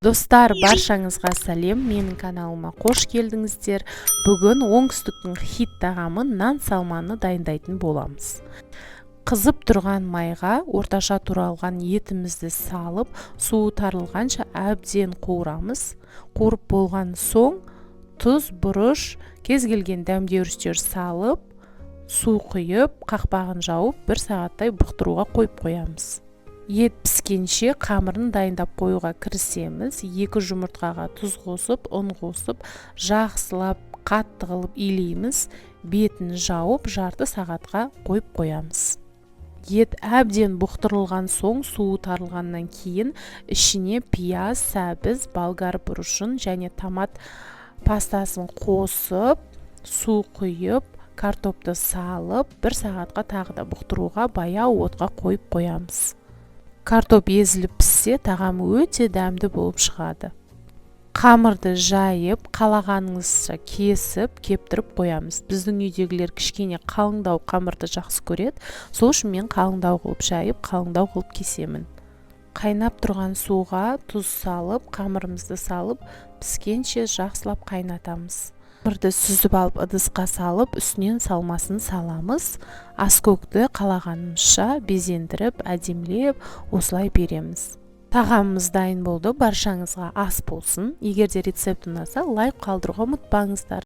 Достар, баршаңызға сәлем, менің каналыма қош келдіңіздер. Бүгін оңтүстіктің хит тағамы нан салманы дайындайтын боламыз. Қызып тұрған майға орташа туралған етімізді салып, суы тарылғанша әбден қуырамыз. Қуырып болған соң тұз, бұрыш, кез келген дәмдеуіштер салып, су құйып, қақпағын жауып, 1 сағаттай бұқтыруға қойып қоямыз. Ет піскенше қамырын дайындап қоюға кірісеміз. 2 жұмыртқаға тұз қосып, ұн қосып, жақсылап қатты қылып илейміз. Бетін жауып, жарты сағатқа қойып қоямыз. Ет әбден бұқтырылған соң, суы тарылғаннан кейін ішіне пияз, сәбіз, болгар бұрышын және томат пастасын қосып, су құйып, картопты салып, 1 сағатқа тағы да бұқтыруға баяу отқа қойып қоямыз. Картоп езіліп піссе, тағамы өте дәмді болып шығады. Қамырды жайып, қалағаныңызша кесіп, кептіріп қоямыз. Біздің үйдегілер кішкене қалыңдау қамырды жақсы көреді. Сол үшін мен қалыңдау қылып жайып, қалыңдау қылып кесемін. Қайнап тұрған суға тұз салып, қамырымызды салып, піскенше жақсылап қайнатамыз. Қамырды сүзіп алып, ыдысқа салып, үстінен салмасын саламыз. Аскөкті қалағанымызша безендіріп, әдемілеп, осылай береміз. Тағамымыз дайын болды. Баршаңызға ас болсын. Егер де рецепт ұнаса, лайк қалдыруға ұмытпаңыздар.